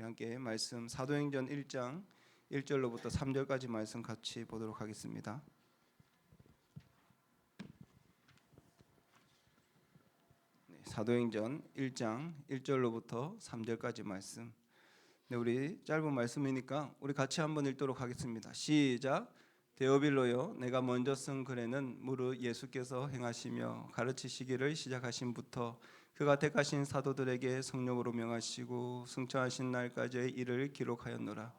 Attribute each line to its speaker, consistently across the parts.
Speaker 1: 우리 함께 말씀 사도행전 1장 1절로부터 3절까지 말씀 같이 보도록 하겠습니다. 사도행전 1장 1절로부터 3절까지 말씀. 우리 짧은 말씀이니까 우리 같이 한번 읽도록 하겠습니다. 시작. 데오빌로여, 내가 먼저 쓴 글에는 무릇 예수께서 행하시며 가르치시기를 시작하신부터 그가 택하신 사도들에게 성령으로 명하시고 승천하신 날까지의 일을 기록하였노라.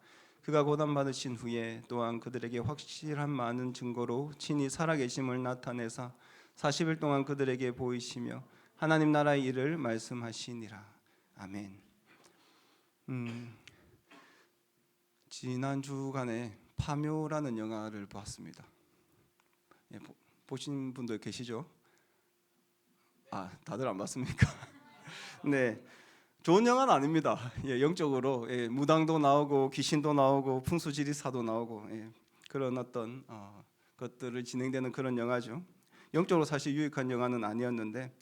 Speaker 1: 그가 고난받으신 후에 또한 그들에게 확실한 많은 증거로 친히 살아계심을 나타내사 40일 동안 그들에게 보이시며 하나님 나라의 일을 말씀하시니라. 아멘. 지난 주간에 파묘라는 영화를 봤습니다. 보신 분들 계시죠? 다들 안 봤습니까? 네, 좋은 영화는 아닙니다. 영적으로 무당도 나오고 귀신도 나오고 풍수지리사도 나오고 그런 어떤 것들을 진행되는 그런 영화죠. 영적으로 사실 유익한 영화는 아니었는데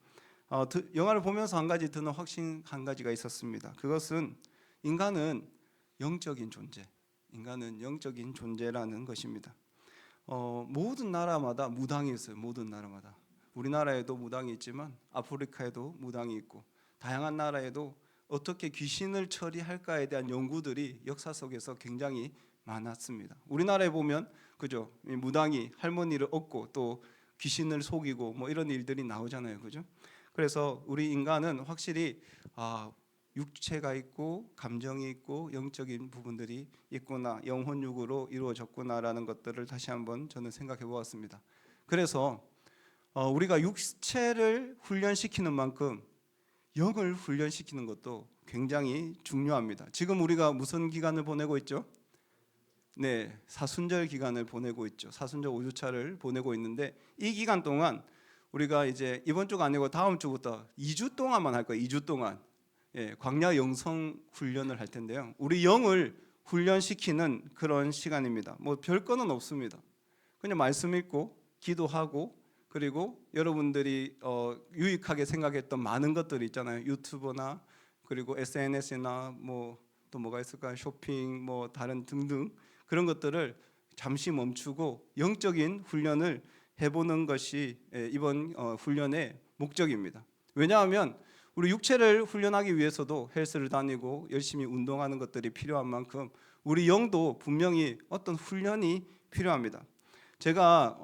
Speaker 1: 영화를 보면서 한 가지 드는 확신 한 가지가 있었습니다. 그것은 인간은 영적인 존재, 인간은 영적인 존재라는 것입니다. 모든 나라마다 무당이 있어요. 모든 나라마다. 우리나라에도 무당이 있지만 아프리카에도 무당이 있고 다양한 나라에도 어떻게 귀신을 처리할까에 대한 연구들이 역사 속에서 굉장히 많았습니다. 우리나라에 보면 그죠? 무당이 할머니를 얻고 또 귀신을 속이고 뭐 이런 일들이 나오잖아요. 그죠? 그래서 우리 인간은 확실히 육체가 있고 감정이 있고 영적인 부분들이 있구나, 영혼육으로 이루어졌구나라는 것들을 다시 한번 저는 생각해 보았습니다. 그래서 우리가 육체를 훈련시키는 만큼 영을 훈련시키는 것도 굉장히 중요합니다. 지금 우리가 무슨 기간을 보내고 있죠? 네, 사순절 기간을 보내고 있죠. 사순절 5주차를 보내고 있는데 이 기간 동안 우리가 이제 이번 주가 아니고 다음 주부터 2주 동안만 할 거예요. 2주 동안 광야 영성 훈련을 할 텐데요. 우리 영을 훈련시키는 그런 시간입니다. 뭐 별거는 없습니다. 그냥 말씀 읽고 기도하고 그리고 여러분들이 유익하게 생각했던 많은 것들이 있잖아요. 유튜브나 그리고 SNS나 뭐 또 뭐가 있을까요? 쇼핑 뭐 다른 등등 그런 것들을 잠시 멈추고 영적인 훈련을 해보는 것이 이번 훈련의 목적입니다. 왜냐하면 우리 육체를 훈련하기 위해서도 헬스를 다니고 열심히 운동하는 것들이 필요한 만큼 우리 영도 분명히 어떤 훈련이 필요합니다. 제가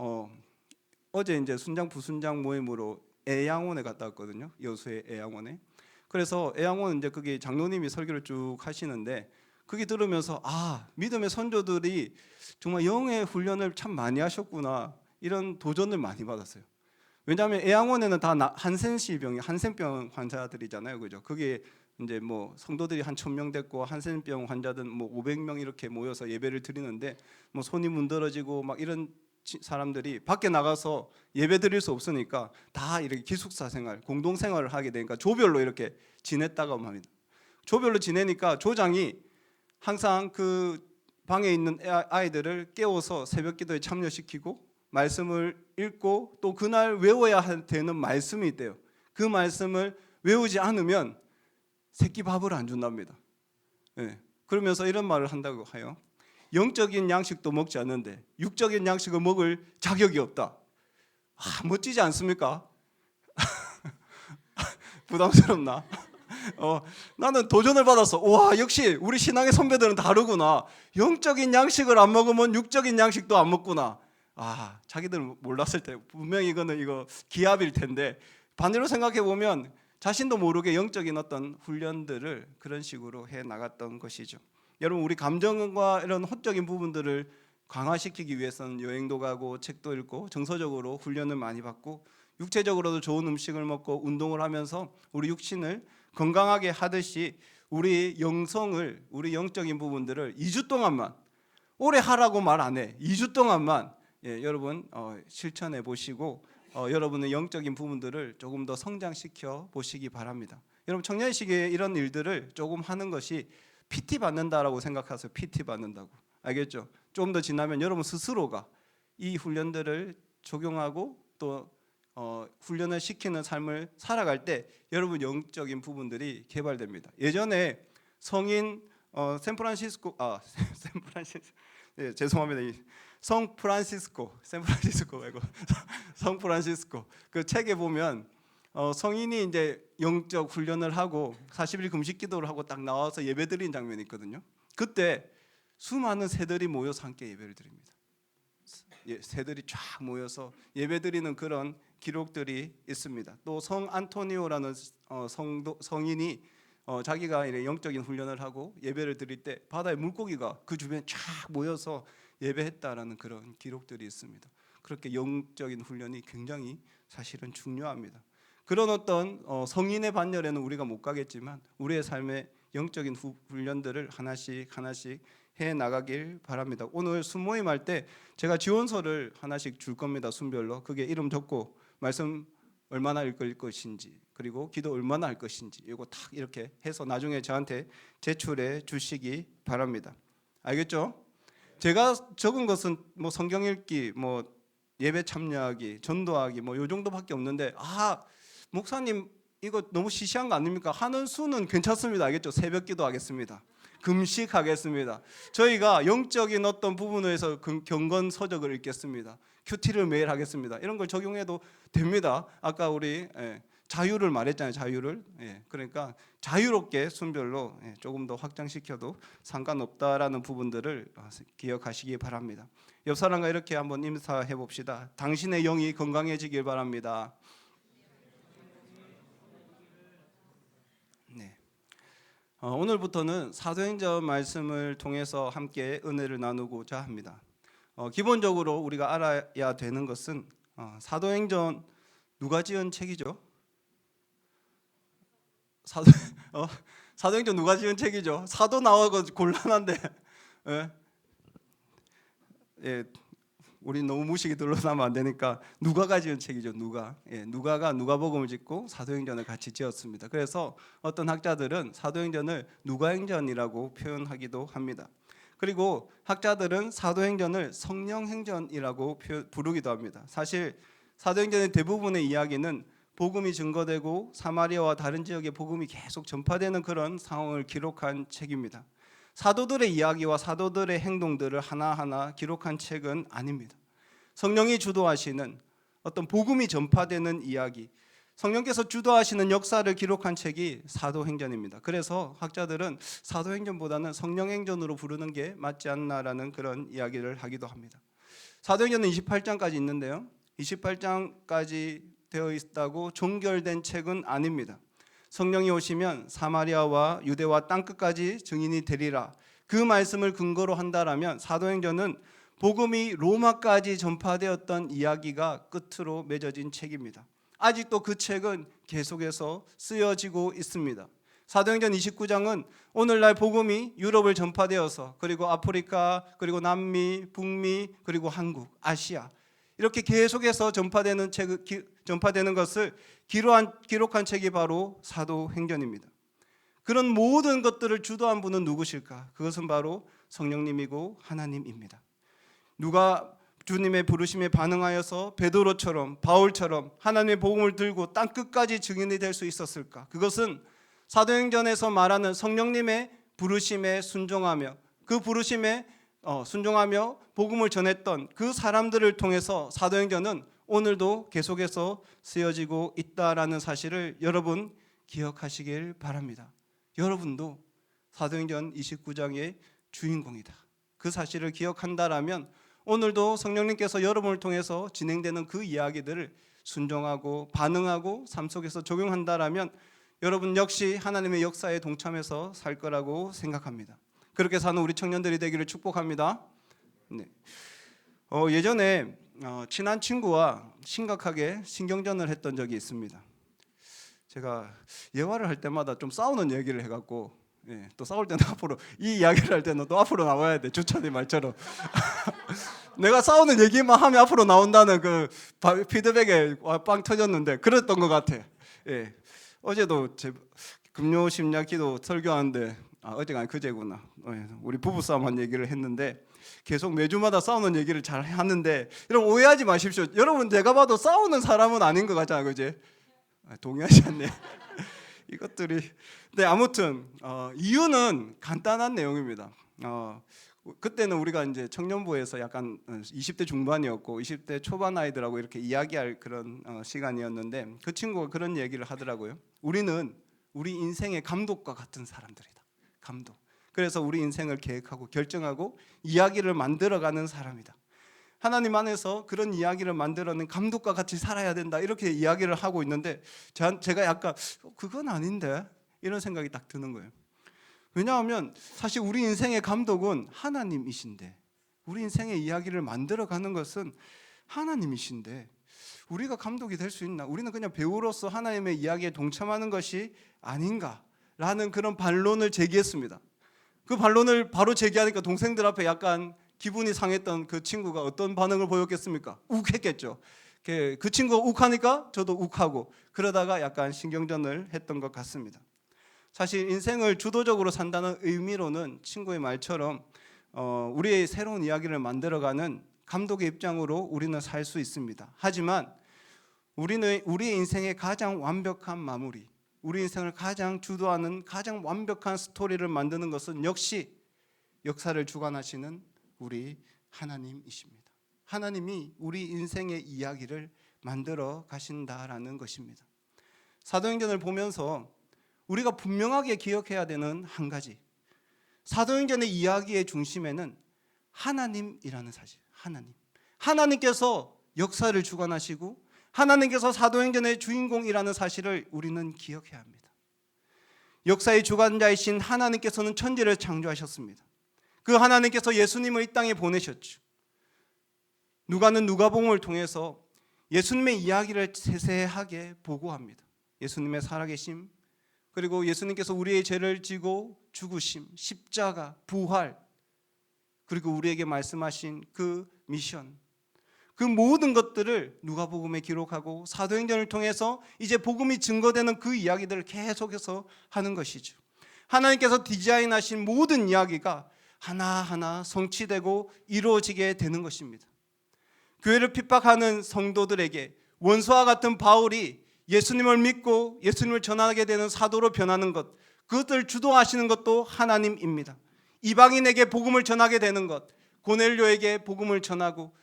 Speaker 1: 어제 이제 순장 부순장 모임으로 애양원에 갔다 왔거든요. 여수의 애양원에. 그래서 애양원 이제 거기 장로님이 설교를 쭉 하시는데 그게 들으면서 믿음의 선조들이 정말 영의 훈련을 참 많이 하셨구나 이런 도전을 많이 받았어요. 왜냐하면 애양원에는 다 한센시병이 한센병 환자들이잖아요, 그죠? 그게 이제 뭐 성도들이 한 1,000명 됐고 한센병 환자들 뭐 500명 이렇게 모여서 예배를 드리는데 뭐 손이 문드러지고 막 이런 사람들이 밖에 나가서 예배 드릴 수 없으니까 다 이렇게 기숙사 생활, 공동 생활을 하게 되니까 조별로 이렇게 지냈다고 합니다. 조별로 지내니까 조장이 항상 그 방에 있는 아이들을 깨워서 새벽 기도에 참여시키고 말씀을 읽고 또 그날 외워야 되는 말씀이 있대요. 그 말씀을 외우지 않으면 새끼 밥을 안 준답니다. 그러면서 이런 말을 한다고 해요. 영적인 양식도 먹지 않는데 육적인 양식을 먹을 자격이 없다. 멋지지 않습니까? 부담스럽나? 나는 도전을 받았어. 와, 역시 우리 신앙의 선배들은 다르구나. 영적인 양식을 안 먹으면 육적인 양식도 안 먹구나. 자기들은 몰랐을 때 분명히 이거 기합일 텐데 반대로 생각해 보면 자신도 모르게 영적인 어떤 훈련들을 그런 식으로 해 나갔던 것이죠. 여러분, 우리 감정과 이런 혼적인 부분들을 강화시키기 위해서는 여행도 가고 책도 읽고 정서적으로 훈련을 많이 받고 육체적으로도 좋은 음식을 먹고 운동을 하면서 우리 육신을 건강하게 하듯이 우리 영성을, 우리 영적인 부분들을 2주 동안만, 오래 하라고 말 안 해. 2주 동안만 여러분 실천해 보시고 여러분의 영적인 부분들을 조금 더 성장시켜 보시기 바랍니다. 여러분, 청년식에 이런 일들을 조금 하는 것이 PT 받는다라고 생각하세요. PT 받는다고. 알겠죠? 좀 더 지나면 여러분 스스로가 이 훈련들을 적용하고 또 훈련을 시키는 삶을 살아갈 때 여러분 영적인 부분들이 개발됩니다. 예전에 성인 샌프란시스코 샌프란시스코 예, 죄송합니다. 성 프란시스코 샌프란시스코 말고 성 프란시스코 그 책에 보면 성인이 이제 영적 훈련을 하고 40일 금식 기도를 하고 딱 나와서 예배드리는 장면이 있거든요. 그때 수많은 새들이 모여서 함께 예배를 드립니다. 예, 새들이 쫙 모여서 예배드리는 그런 기록들이 있습니다. 또 성 안토니오라는 성인이 자기가 이래 영적인 훈련을 하고 예배를 드릴 때 바다의 물고기가 그 주변에 쫙 모여서 예배했다라는 그런 기록들이 있습니다. 그렇게 영적인 훈련이 굉장히 사실은 중요합니다. 그런 어떤 성인의 반열에는 우리가 못 가겠지만 우리의 삶의 영적인 훈련들을 하나씩 해 나가길 바랍니다. 오늘 순모임 할 때 제가 지원서를 하나씩 줄 겁니다. 순별로 그게 이름 적고 말씀 얼마나 읽을 것인지 그리고 기도 얼마나 할 것인지 이거 딱 이렇게 해서 나중에 저한테 제출해 주시기 바랍니다. 알겠죠? 제가 적은 것은 뭐 성경 읽기, 뭐 예배 참여하기, 전도하기 뭐 요 정도밖에 없는데 목사님 이거 너무 시시한 거 아닙니까? 하는 수는 괜찮습니다. 알겠죠? 새벽기도 하겠습니다. 금식하겠습니다. 저희가 영적인 어떤 부분에서 경건 서적을 읽겠습니다. 큐티를 매일 하겠습니다. 이런 걸 적용해도 됩니다. 아까 우리 자유를 말했잖아요. 자유를. 그러니까 자유롭게 순별로 조금 더 확장시켜도 상관없다라는 부분들을 기억하시기 바랍니다. 옆 사람과 이렇게 한번 인사해 봅시다. 당신의 영이 건강해지길 바랍니다. 오늘부터는 사도행전 말씀을 통해서 함께 은혜를 나누고자 합니다. 기본적으로 우리가 알아야 되는 것은 사도행전 누가 지은 책이죠? 사도행전 누가 지은 책이죠? 사도 나와서 곤란한데 우리 너무 무식이 들러나면 안 되니까 누가가 지은 책이죠. 누가가 누가복음을 짓고 사도행전을 같이 지었습니다. 그래서 어떤 학자들은 사도행전을 누가행전이라고 표현하기도 합니다. 그리고 학자들은 사도행전을 성령행전이라고 부르기도 합니다. 사실 사도행전의 대부분의 이야기는 복음이 증거되고 사마리아와 다른 지역에 복음이 계속 전파되는 그런 상황을 기록한 책입니다. 사도들의 이야기와 사도들의 행동들을 하나하나 기록한 책은 아닙니다. 성령이 주도하시는 어떤 복음이 전파되는 이야기, 성령께서 주도하시는 역사를 기록한 책이 사도행전입니다. 그래서 학자들은 사도행전보다는 성령행전으로 부르는 게 맞지 않나라는 그런 이야기를 하기도 합니다. 사도행전은 28장까지 있는데요. 28장까지 되어 있다고 종결된 책은 아닙니다. 성령이 오시면 사마리아와 유대와 땅끝까지 증인이 되리라. 그 말씀을 근거로 한다라면 사도행전은 복음이 로마까지 전파되었던 이야기가 끝으로 맺어진 책입니다. 아직도 그 책은 계속해서 쓰여지고 있습니다. 사도행전 29장은 오늘날 복음이 유럽을 전파되어서 그리고 아프리카 그리고 남미, 북미 그리고 한국, 아시아 이렇게 계속해서 전파되는 것을 기록한 책이 바로 사도행전입니다. 그런 모든 것들을 주도한 분은 누구실까? 그것은 바로 성령님이고 하나님입니다. 누가 주님의 부르심에 반응하여서 베드로처럼 바울처럼 하나님의 복음을 들고 땅 끝까지 증인이 될 수 있었을까? 그것은 사도행전에서 말하는 성령님의 부르심에 순종하며 그 부르심에 순종하며 복음을 전했던 그 사람들을 통해서 사도행전은 오늘도 계속해서 쓰여지고 있다라는 사실을 여러분 기억하시길 바랍니다. 여러분도 사도행전 29장의 주인공이다. 그 사실을 기억한다라면 오늘도 성령님께서 여러분을 통해서 진행되는 그 이야기들을 순종하고 반응하고 삶 속에서 적용한다라면 여러분 역시 하나님의 역사에 동참해서 살 거라고 생각합니다. 그렇게 사는 우리 청년들이 되기를 축복합니다. 예전에 친한 친구와 심각하게 신경전을 했던 적이 있습니다. 제가 예화를 할 때마다 좀 싸우는 얘기를 해갖고 또 싸울 때는 앞으로 이 이야기를 할 때는 또 앞으로 나와야 돼. 주찬이 말처럼 내가 싸우는 얘기만 하면 앞으로 나온다는 그 피드백에 빵 터졌는데 그랬던 것 같아. 어제도 제 금요 심야 기도 설교하는데 어제가 아니 그제구나. 우리 부부싸움한 얘기를 했는데 계속 매주마다 싸우는 얘기를 잘 하는데 여러분 오해하지 마십시오. 여러분 제가 봐도 싸우는 사람은 아닌 것 같잖아요. 그지? 동의하지 않네. 이것들이. 네, 아무튼 이유는 간단한 내용입니다. 그때는 우리가 이제 청년부에서 약간 20대 중반이었고 20대 초반 아이들하고 이렇게 이야기할 그런 시간이었는데, 그 친구가 그런 얘기를 하더라고요. 우리는 우리 인생의 감독과 같은 사람들이다. 감독. 그래서 우리 인생을 계획하고 결정하고 이야기를 만들어가는 사람이다. 하나님 안에서 그런 이야기를 만들어낸 감독과 같이 살아야 된다, 이렇게 이야기를 하고 있는데, 제가 약간 그건 아닌데 이런 생각이 딱 드는 거예요. 왜냐하면 사실 우리 인생의 감독은 하나님이신데, 우리 인생의 이야기를 만들어가는 것은 하나님이신데 우리가 감독이 될 수 있나? 우리는 그냥 배우로서 하나님의 이야기에 동참하는 것이 아닌가라는 그런 반론을 제기했습니다. 그 반론을 바로 제기하니까 동생들 앞에 약간 기분이 상했던 그 친구가 어떤 반응을 보였겠습니까? 욱했겠죠. 그 친구가 욱하니까 저도 욱하고, 그러다가 약간 신경전을 했던 것 같습니다. 사실 인생을 주도적으로 산다는 의미로는 친구의 말처럼 우리의 새로운 이야기를 만들어가는 감독의 입장으로 우리는 살 수 있습니다. 하지만 우리는 우리의 인생의 가장 완벽한 마무리, 우리 인생을 가장 주도하는 가장 완벽한 스토리를 만드는 것은 역시 역사를 주관하시는 우리 하나님이십니다. 하나님이 우리 인생의 이야기를 만들어 가신다라는 것입니다. 사도행전을 보면서 우리가 분명하게 기억해야 되는 한 가지, 사도행전의 이야기의 중심에는 하나님이라는 사실, 하나님께서 역사를 주관하시고 하나님께서 사도행전의 주인공이라는 사실을 우리는 기억해야 합니다. 역사의 주관자이신 하나님께서는 천지를 창조하셨습니다. 그 하나님께서 예수님을 이 땅에 보내셨죠. 누가는 누가복음을 통해서 예수님의 이야기를 세세하게 보고합니다. 예수님의 살아계심, 그리고 예수님께서 우리의 죄를 지고 죽으심, 십자가, 부활, 그리고 우리에게 말씀하신 그 미션, 그 모든 것들을 누가복음에 기록하고 사도행전을 통해서 이제 복음이 증거되는 그 이야기들을 계속해서 하는 것이죠. 하나님께서 디자인하신 모든 이야기가 하나하나 성취되고 이루어지게 되는 것입니다. 교회를 핍박하는 성도들에게 원수와 같은 바울이 예수님을 믿고 예수님을 전하게 되는 사도로 변하는 것, 그것을 주도하시는 것도 하나님입니다. 이방인에게 복음을 전하게 되는 것, 고넬료에게 복음을 전하고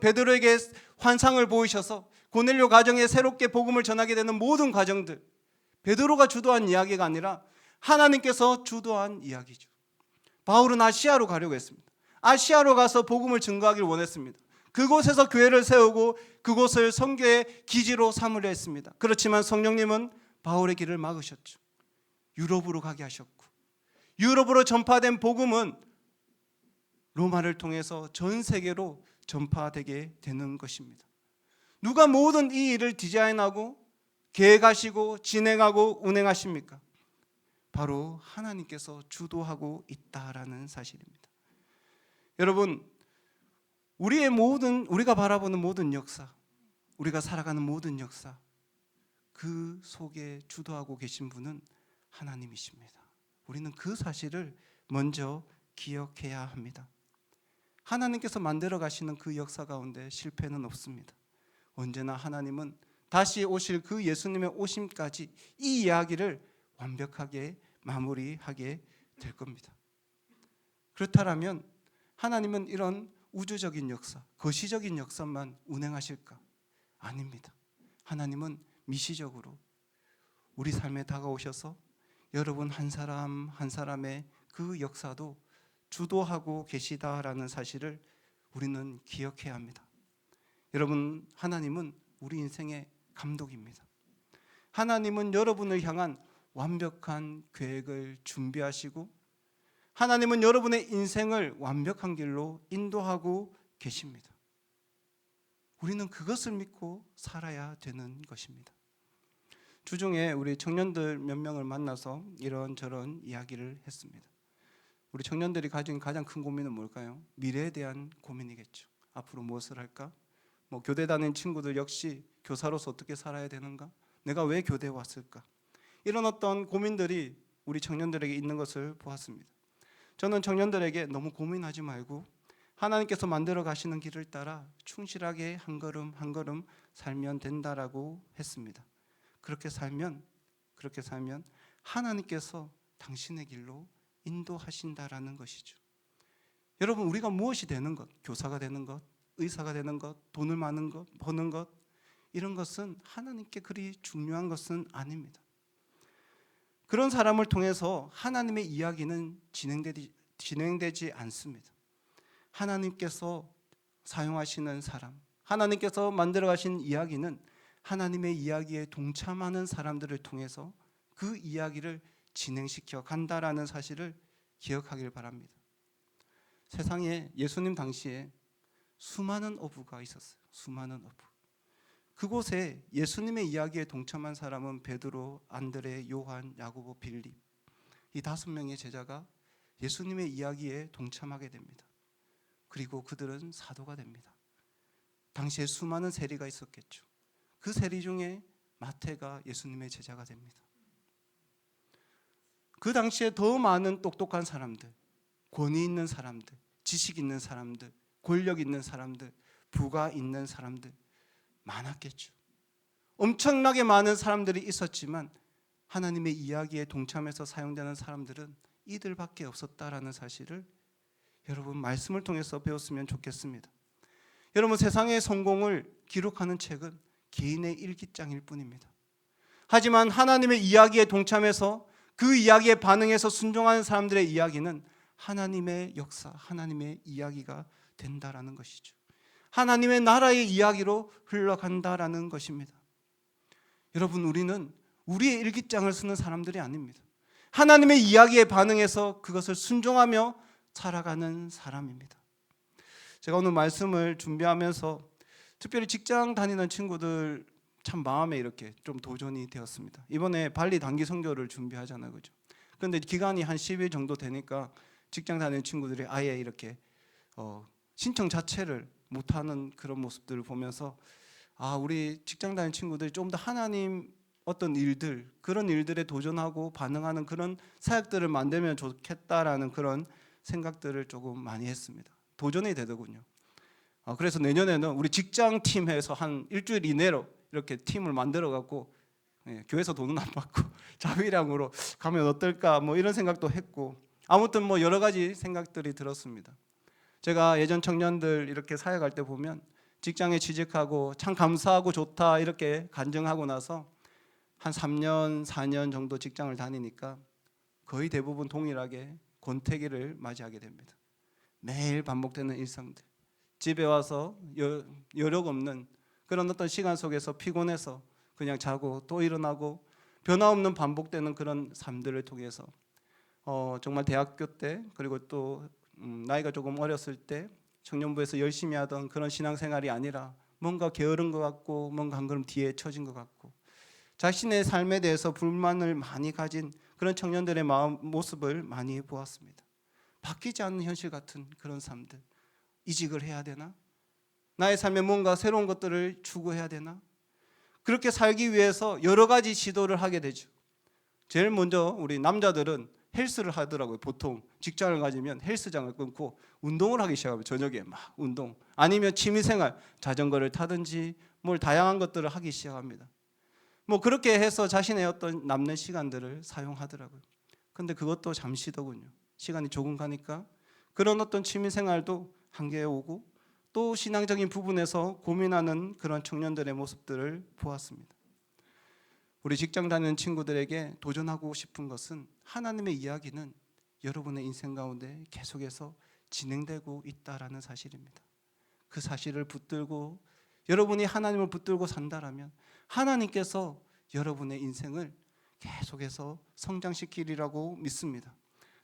Speaker 1: 베드로에게 환상을 보이셔서 고넬료 가정에 새롭게 복음을 전하게 되는 모든 과정들, 베드로가 주도한 이야기가 아니라 하나님께서 주도한 이야기죠. 바울은 아시아로 가려고 했습니다. 아시아로 가서 복음을 증거하기를 원했습니다. 그곳에서 교회를 세우고 그곳을 선교의 기지로 삼으려 했습니다. 그렇지만 성령님은 바울의 길을 막으셨죠. 유럽으로 가게 하셨고, 유럽으로 전파된 복음은 로마를 통해서 전 세계로 전파되게 되는 것입니다. 누가 모든 이 일을 디자인하고 계획하시고 진행하고 운행하십니까? 바로 하나님께서 주도하고 있다라는 사실입니다. 여러분, 우리가 바라보는 모든 역사, 우리가 살아가는 모든 역사, 그 속에 주도하고 계신 분은 하나님이십니다. 우리는 그 사실을 먼저 기억해야 합니다. 하나님께서 만들어 가시는 그 역사 가운데 실패는 없습니다. 언제나 하나님은 다시 오실 그 예수님의 오심까지 이 이야기를 완벽하게 마무리하게 될 겁니다. 그렇다면 하나님은 이런 우주적인 역사, 거시적인 역사만 운행하실까? 아닙니다. 하나님은 미시적으로 우리 삶에 다가오셔서 여러분 한 사람 한 사람의 그 역사도 주도하고 계시다라는 사실을 우리는 기억해야 합니다. 여러분, 하나님은 우리 인생의 감독입니다. 하나님은 여러분을 향한 완벽한 계획을 준비하시고 하나님은 여러분의 인생을 완벽한 길로 인도하고 계십니다. 우리는 그것을 믿고 살아야 되는 것입니다. 주중에 우리 청년들 몇 명을 만나서 이런저런 이야기를 했습니다. 우리 청년들이 가진 가장 큰 고민은 뭘까요? 미래에 대한 고민이겠죠. 앞으로 무엇을 할까? 교대 다니는 친구들 역시 교사로서 어떻게 살아야 되는가? 내가 왜 교대에 왔을까? 이런 어떤 고민들이 우리 청년들에게 있는 것을 보았습니다. 저는 청년들에게 너무 고민하지 말고 하나님께서 만들어 가시는 길을 따라 충실하게 한 걸음 한 걸음 살면 된다라고 했습니다. 그렇게 살면 그렇게 살면 하나님께서 당신의 길로 인도하신다라는 것이죠. 여러분, 우리가 무엇이 되는 것, 교사가 되는 것, 의사가 되는 것, 돈을 많은 것, 버는 것, 이런 것은 하나님께 그리 중요한 것은 아닙니다. 그런 사람을 통해서 하나님의 이야기는 진행되지 않습니다. 하나님께서 사용하시는 사람, 하나님께서 만들어 가신 이야기는 하나님의 이야기에 동참하는 사람들을 통해서 그 이야기를 진행시켜 간다라는 사실을 기억하길 바랍니다. 세상에 예수님 당시에 수많은 어부가 있었어요. 수많은 어부. 그곳에 예수님의 이야기에 동참한 사람은 베드로, 안드레, 요한, 야고보, 빌립, 이 5명의 제자가 예수님의 이야기에 동참하게 됩니다. 그리고 그들은 사도가 됩니다. 당시에 수많은 세리가 있었겠죠. 그 세리 중에 마태가 예수님의 제자가 됩니다. 그 당시에 더 많은 똑똑한 사람들, 권위 있는 사람들, 지식 있는 사람들, 권력 있는 사람들, 부가 있는 사람들 많았겠죠. 엄청나게 많은 사람들이 있었지만 하나님의 이야기에 동참해서 사용되는 사람들은 이들밖에 없었다라는 사실을 여러분 말씀을 통해서 배웠으면 좋겠습니다. 여러분, 세상의 성공을 기록하는 책은 개인의 일기장일 뿐입니다. 하지만 하나님의 이야기에 동참해서 그 이야기에 반응해서 순종하는 사람들의 이야기는 하나님의 역사, 하나님의 이야기가 된다라는 것이죠. 하나님의 나라의 이야기로 흘러간다라는 것입니다. 여러분, 우리는 우리의 일기장을 쓰는 사람들이 아닙니다. 하나님의 이야기에 반응해서 그것을 순종하며 살아가는 사람입니다. 제가 오늘 말씀을 준비하면서 특별히 직장 다니는 친구들 참 마음에 이렇게 좀 도전이 되었습니다. 이번에 발리 단기 선교를 준비하잖아요, 그죠? 그런데 기간이 한 10일 정도 되니까 직장 다니는 친구들이 아예 이렇게 신청 자체를 못하는 그런 모습들을 보면서 우리 직장 다니는 친구들이 좀 더 하나님 어떤 일들, 그런 일들에 도전하고 반응하는 그런 사역들을 만들면 좋겠다라는 그런 생각들을 조금 많이 했습니다. 도전이 되더군요. 그래서 내년에는 우리 직장 팀에서 한 일주일 이내로 이렇게 팀을 만들어 갖고 교회에서 돈은 안 받고 자비량으로 가면 어떨까 뭐 이런 생각도 했고, 아무튼 뭐 여러 가지 생각들이 들었습니다. 제가 예전 청년들 이렇게 사역할 때 보면 직장에 취직하고 참 감사하고 좋다 이렇게 간증하고 나서 한 3년, 4년 정도 직장을 다니니까 거의 대부분 동일하게 권태기를 맞이하게 됩니다. 매일 반복되는 일상들, 집에 와서 여력 없는 그런 어떤 시간 속에서 피곤해서 그냥 자고 또 일어나고 변화없는 반복되는 그런 삶들을 통해서 정말 대학교 때 그리고 또 나이가 조금 어렸을 때 청년부에서 열심히 하던 그런 신앙생활이 아니라 뭔가 게으른 것 같고 뭔가 한 걸음 뒤에 처진 것 같고 자신의 삶에 대해서 불만을 많이 가진 그런 청년들의 모습을 많이 보았습니다. 바뀌지 않는 현실 같은 그런 삶들. 이직을 해야 되나? 나의 삶에 뭔가 새로운 것들을 추구해야 되나? 그렇게 살기 위해서 여러 가지 시도를 하게 되죠. 제일 먼저 우리 남자들은 헬스를 하더라고요. 보통 직장을 가지면 헬스장을 끊고 운동을 하기 시작하면 저녁에 막 운동, 아니면 취미생활, 자전거를 타든지 뭘 다양한 것들을 하기 시작합니다. 뭐 그렇게 해서 자신의 어떤 남는 시간들을 사용하더라고요. 근데 그것도 잠시더군요. 시간이 조금 가니까 그런 어떤 취미생활도 한계에 오고 또 신앙적인 부분에서 고민하는 그런 청년들의 모습들을 보았습니다. 우리 직장 다니는 친구들에게 도전하고 싶은 것은 하나님의 이야기는 여러분의 인생 가운데 계속해서 진행되고 있다라는 사실입니다. 그 사실을 붙들고 여러분이 하나님을 붙들고 산다라면 하나님께서 여러분의 인생을 계속해서 성장시키리라고 믿습니다.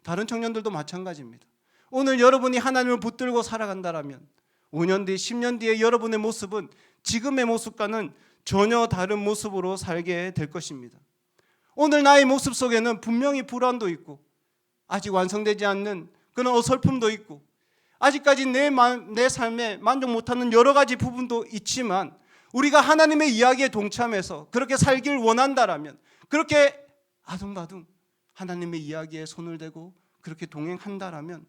Speaker 1: 다른 청년들도 마찬가지입니다. 오늘 여러분이 하나님을 붙들고 살아간다라면 5년 뒤, 10년 뒤에 여러분의 모습은 지금의 모습과는 전혀 다른 모습으로 살게 될 것입니다. 오늘 나의 모습 속에는 분명히 불안도 있고 아직 완성되지 않는 그런 어설픔도 있고 아직까지 내 삶에 만족 못하는 여러 가지 부분도 있지만 우리가 하나님의 이야기에 동참해서 그렇게 살길 원한다라면 그렇게 아둥바둥 하나님의 이야기에 손을 대고 그렇게 동행한다라면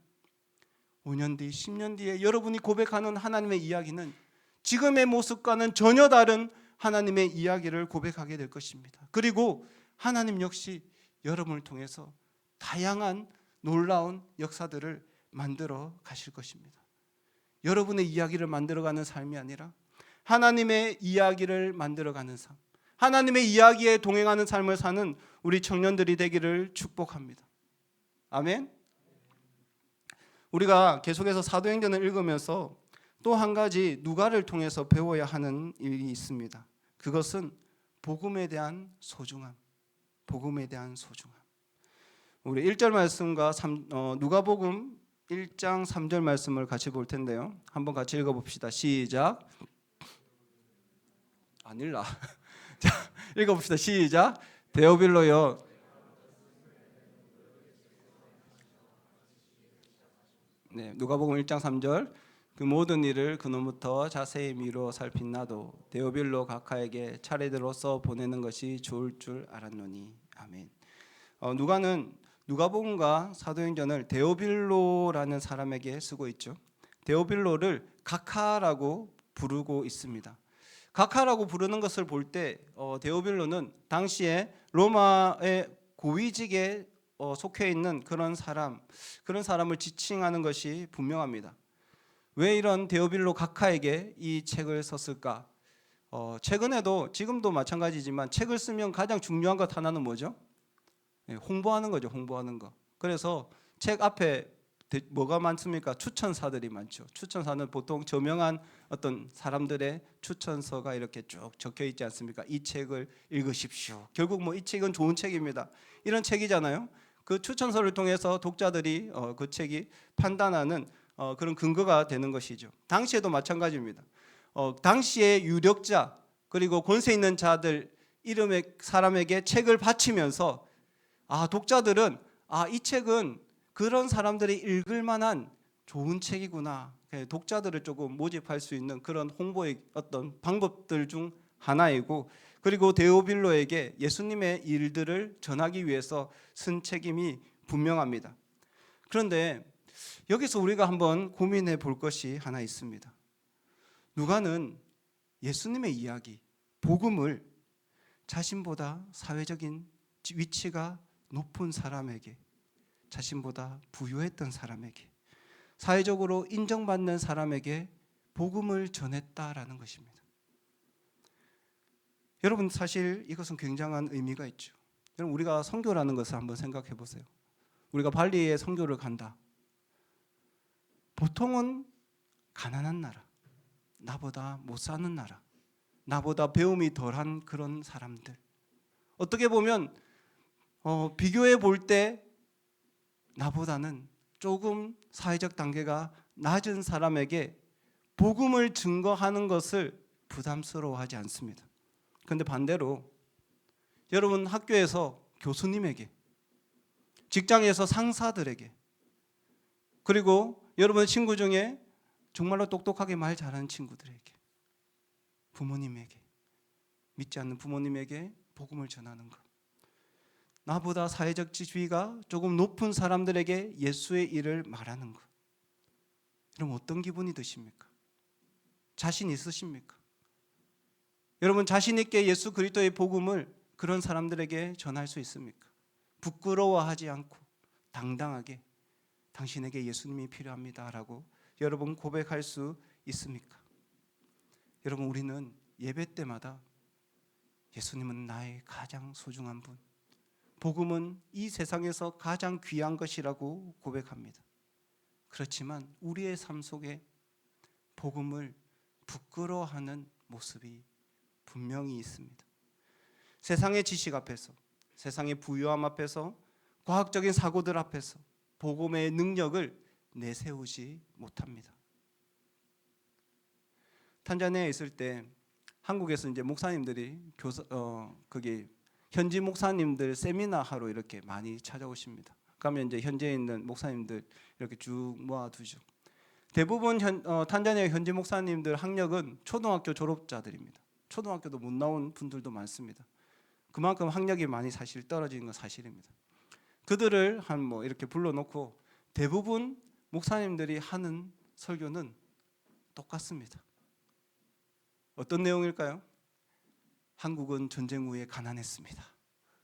Speaker 1: 5년 뒤, 10년 뒤에 여러분이 고백하는 하나님의 이야기는 지금의 모습과는 전혀 다른 하나님의 이야기를 고백하게 될 것입니다. 그리고 하나님 역시 여러분을 통해서 다양한 놀라운 역사들을 만들어 가실 것입니다. 여러분의 이야기를 만들어가는 삶이 아니라 하나님의 이야기를 만들어가는 삶, 하나님의 이야기에 동행하는 삶을 사는 우리 청년들이 되기를 축복합니다. 아멘. 우리가 계속해서 사도행전을 읽으면서 또 한 가지 누가를 통해서 배워야 하는 일이 있습니다. 그것은 복음에 대한 소중함. 복음에 대한 소중함. 우리 1절 말씀과 누가복음 1장 3절 말씀을 같이 볼 텐데요. 한번 같이 읽어봅시다. 시작. 안 읽라. 자, 읽어봅시다. 시작. 데오빌로여. 네, 누가복음 1장 3절. 그 모든 일을 그놈부터 자세히 미루어 살핀 나도 데오빌로 각하에게 차례대로 써 보내는 것이 좋을 줄 알았노니. 아멘. 누가복음과 사도행전을 데오빌로라는 사람에게 쓰고 있죠. 데오빌로를 각하라고 부르고 있습니다. 각하라고 부르는 것을 볼 때 데오빌로는 당시에 로마의 고위직에 속해 있는 그런 사람을 지칭하는 것이 분명합니다. 왜 이런 데오빌로 각하에게 이 책을 썼을까? 최근에도 지금도 마찬가지지만 책을 쓰면 가장 중요한 것 하나는 뭐죠? 홍보하는 거죠. 홍보하는 거. 그래서 책 앞에 뭐가 많습니까? 추천사들이 많죠. 추천사는 보통 저명한 어떤 사람들의 추천서가 이렇게 쭉 적혀 있지 않습니까? 이 책을 읽으십시오. 결국 이 책은 좋은 책입니다. 이런 책이잖아요. 그 추천서를 통해서 독자들이 그 책이 판단하는 그런 근거가 되는 것이죠. 당시에도 마찬가지입니다. 당시의 유력자 그리고 권세 있는 자들 이름의 사람에게 책을 바치면서 독자들은 이 책은 그런 사람들이 읽을 만한 좋은 책이구나. 독자들을 조금 모집할 수 있는 그런 홍보의 어떤 방법들 중 하나이고, 그리고 데오빌로에게 예수님의 일들을 전하기 위해서 쓴 책임이 분명합니다. 그런데 여기서 우리가 한번 고민해 볼 것이 하나 있습니다. 누가는 예수님의 이야기, 복음을 자신보다 사회적인 위치가 높은 사람에게, 자신보다 부유했던 사람에게, 사회적으로 인정받는 사람에게 복음을 전했다라는 것입니다. 여러분, 사실 이것은 굉장한 의미가 있죠. 여러분, 우리가 선교라는 것을 한번 생각해 보세요. 우리가 발리에 선교를 간다. 보통은 가난한 나라, 나보다 못 사는 나라, 나보다 배움이 덜한 그런 사람들, 어떻게 보면 비교해 볼 때 나보다는 조금 사회적 단계가 낮은 사람에게 복음을 증거하는 것을 부담스러워하지 않습니다. 그런데 반대로 여러분 학교에서 교수님에게, 직장에서 상사들에게, 그리고 여러분 친구 중에 정말로 똑똑하게 말 잘하는 친구들에게, 부모님에게, 믿지 않는 부모님에게 복음을 전하는 것, 나보다 사회적 지위가 조금 높은 사람들에게 예수의 일을 말하는 것, 여러분 어떤 기분이 드십니까? 자신 있으십니까? 여러분 자신 있게 예수 그리스도의 복음을 그런 사람들에게 전할 수 있습니까? 부끄러워하지 않고 당당하게 당신에게 예수님이 필요합니다라고 여러분 고백할 수 있습니까? 여러분, 우리는 예배 때마다 예수님은 나의 가장 소중한 분, 복음은 이 세상에서 가장 귀한 것이라고 고백합니다. 그렇지만 우리의 삶 속에 복음을 부끄러워하는 모습이 분명히 있습니다. 세상의 지식 앞에서, 세상의 부유함 앞에서, 과학적인 사고들 앞에서 복음의 능력을 내세우지 못합니다. 탄자니아에 있을 때 한국에서 이제 목사님들이 거기 현지 목사님들 세미나 하러 이렇게 많이 찾아오십니다. 그러면 이제 현지에 있는 목사님들 이렇게 쭉 모아두죠. 대부분 탄자니아 현지 목사님들 학력은 초등학교 졸업자들입니다. 초등학교도 못 나온 분들도 많습니다. 그만큼 학력이 많이 사실 떨어지는 건 사실입니다. 그들을 이렇게 불러놓고 대부분 목사님들이 하는 설교는 똑같습니다. 어떤 내용일까요? 한국은 전쟁 후에 가난했습니다.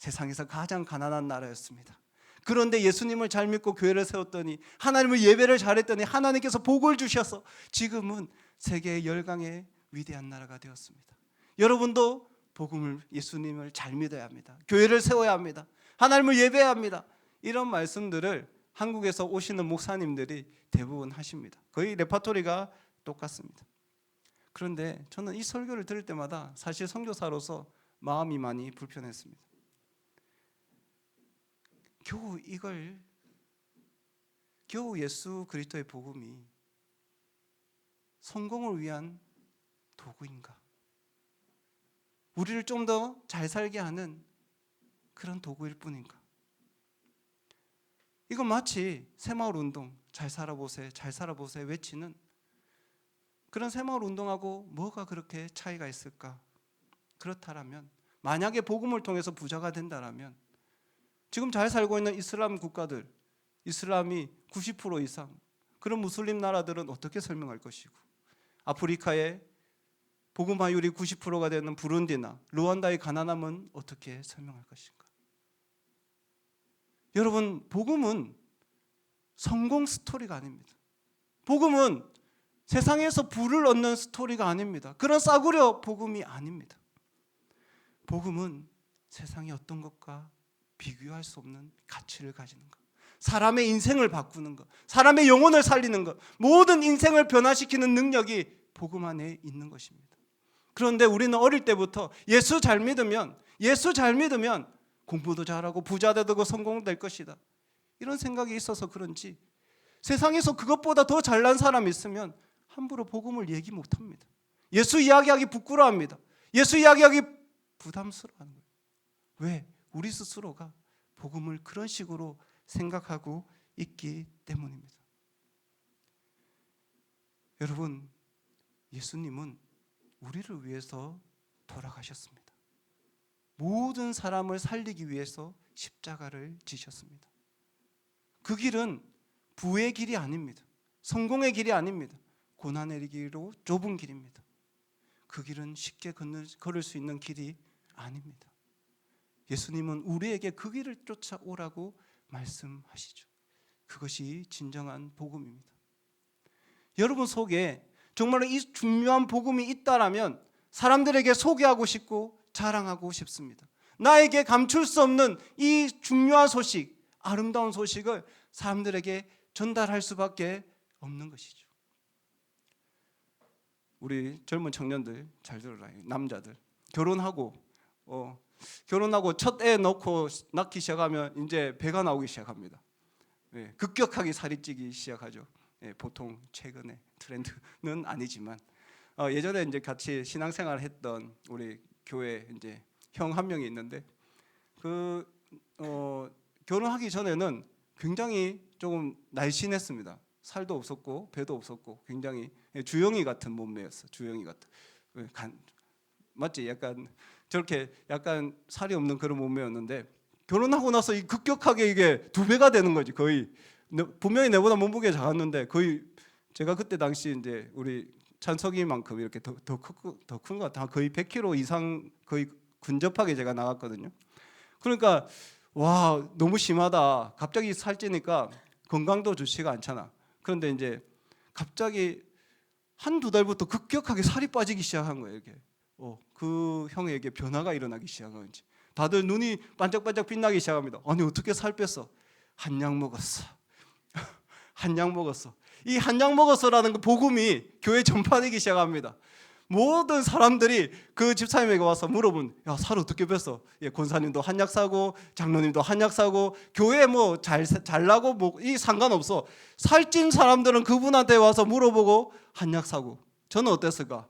Speaker 1: 세상에서 가장 가난한 나라였습니다. 그런데 예수님을 잘 믿고 교회를 세웠더니, 하나님을 예배를 잘했더니 하나님께서 복을 주셔서 지금은 세계의 열강의 위대한 나라가 되었습니다. 여러분도 복음을, 예수님을 잘 믿어야 합니다. 교회를 세워야 합니다. 하나님을 예배해야 합니다. 이런 말씀들을 한국에서 오시는 목사님들이 대부분 하십니다. 거의 레파토리가 똑같습니다. 그런데 저는 이 설교를 들을 때마다 사실 선교사로서 마음이 많이 불편했습니다. 겨우 예수 그리스도의 복음이 성공을 위한 도구인가? 우리를 좀 더 잘 살게 하는 그런 도구일 뿐인가? 이건 마치 새마을 운동, 잘 살아보세, 잘 살아보세 외치는 그런 새마을 운동하고 뭐가 그렇게 차이가 있을까? 그렇다면, 만약에 복음을 통해서 부자가 된다면 지금 잘 살고 있는 이슬람 국가들, 이슬람이 90% 이상, 그런 무슬림 나라들은 어떻게 설명할 것이고, 아프리카의 복음화율이 90%가 되는 부룬디나 루안다의 가난함은 어떻게 설명할 것인가? 여러분, 복음은 성공 스토리가 아닙니다. 복음은 세상에서 부를 얻는 스토리가 아닙니다. 그런 싸구려 복음이 아닙니다. 복음은 세상의 어떤 것과 비교할 수 없는 가치를 가지는 것, 사람의 인생을 바꾸는 것, 사람의 영혼을 살리는 것, 모든 인생을 변화시키는 능력이 복음 안에 있는 것입니다. 그런데 우리는 어릴 때부터 예수 잘 믿으면 공부도 잘하고 부자 되고 성공될 것이다, 이런 생각이 있어서 그런지 세상에서 그것보다 더 잘난 사람이 있으면 함부로 복음을 얘기 못합니다. 예수 이야기하기 부끄러워합니다. 예수 이야기하기 부담스러워하는 거예요. 왜? 우리 스스로가 복음을 그런 식으로 생각하고 있기 때문입니다. 여러분, 예수님은 우리를 위해서 돌아가셨습니다. 모든 사람을 살리기 위해서 십자가를 지셨습니다. 그 길은 부의 길이 아닙니다. 성공의 길이 아닙니다. 고난의 길로 좁은 길입니다. 그 길은 쉽게 걸을 수 있는 길이 아닙니다. 예수님은 우리에게 그 길을 쫓아오라고 말씀하시죠. 그것이 진정한 복음입니다. 여러분 속에 정말로 이 중요한 복음이 있다라면 사람들에게 소개하고 싶고 자랑하고 싶습니다. 나에게 감출 수 없는 이 중요한 소식, 아름다운 소식을 사람들에게 전달할 수밖에 없는 것이죠. 우리 젊은 청년들 잘 들어라. 남자들 결혼하고 첫 애 낳고 낳기 시작하면 이제 배가 나오기 시작합니다. 급격하게 살이 찌기 시작하죠. 보통 최근에 트렌드는 아니지만 예전에 이제 같이 신앙생활 했던 우리 교회 이제 형 한 명이 있는데 결혼하기 전에는 굉장히 조금 날씬했습니다. 살도 없었고 배도 없었고 굉장히 주영이 같은 몸매였어. 주영이 같은. 맞지? 약간 저렇게 약간 살이 없는 그런 몸매였는데 결혼하고 나서 급격하게 이게 2배가 되는 거지. 거의 분명히 내보다 몸무게 작았는데 거의 제가 그때 당시 이제 우리 찬석이만큼 이렇게 더 큰 것 같아. 거의 100kg 이상 거의 근접하게 제가 나갔거든요. 그러니까 와, 너무 심하다. 갑자기 살찌니까 건강도 좋지가 않잖아. 그런데 이제 갑자기 한두 달부터 급격하게 살이 빠지기 시작한 거예요. 이렇게. 그 형에게 변화가 일어나기 시작한 건지 다들 눈이 반짝반짝 빛나기 시작합니다. 아니 어떻게 살 뺐어? 한약 먹었어. 한약 먹었어. 이 한약 먹었어라는 그 복음이 교회 전파되기 시작합니다. 모든 사람들이 그 집사님에게 와서 물어본, 야, 살 어떻게 뺐어? 권사님도 한약 사고 장로님도 한약 사고 교회 뭐 잘나고 뭐 이 상관없어. 살찐 사람들은 그분한테 와서 물어보고 한약 사고. 저는 어땠을까?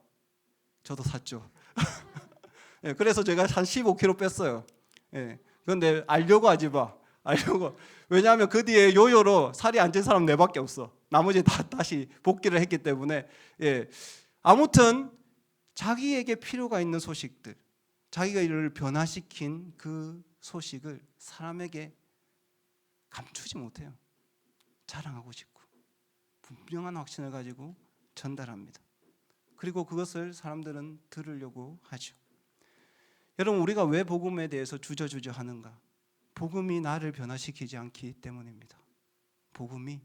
Speaker 1: 저도 샀죠. 그래서 제가 한 15kg 뺐어요. 그런데 알려고 하지 마. 알려고. 왜냐하면 그 뒤에 요요로 살이 안 찐 사람 내밖에 없어. 나머지 다 다시 복귀를 했기 때문에. 아무튼 자기에게 필요가 있는 소식들, 자기가 이를 변화시킨 그 소식을 사람에게 감추지 못해요. 자랑하고 싶고 분명한 확신을 가지고 전달합니다. 그리고 그것을 사람들은 들으려고 하죠. 여러분, 우리가 왜 복음에 대해서 주저주저 하는가? 복음이 나를 변화시키지 않기 때문입니다. 복음이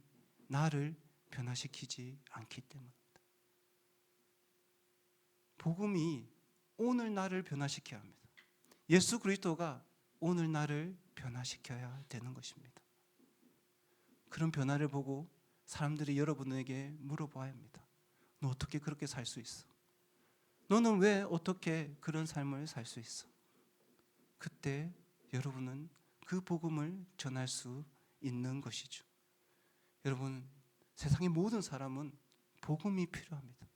Speaker 1: 나를 변화시키지 않기 때문입니다. 복음이 오늘 나를 변화시켜야 합니다. 예수 그리스도가 오늘 나를 변화시켜야 되는 것입니다. 그런 변화를 보고 사람들이 여러분에게 물어봐야 합니다. 너 어떻게 그렇게 살 수 있어? 너는 왜 어떻게 그런 삶을 살 수 있어? 그때 여러분은 그 복음을 전할 수 있는 것이죠. 여러분, 세상의 모든 사람은 복음이 필요합니다.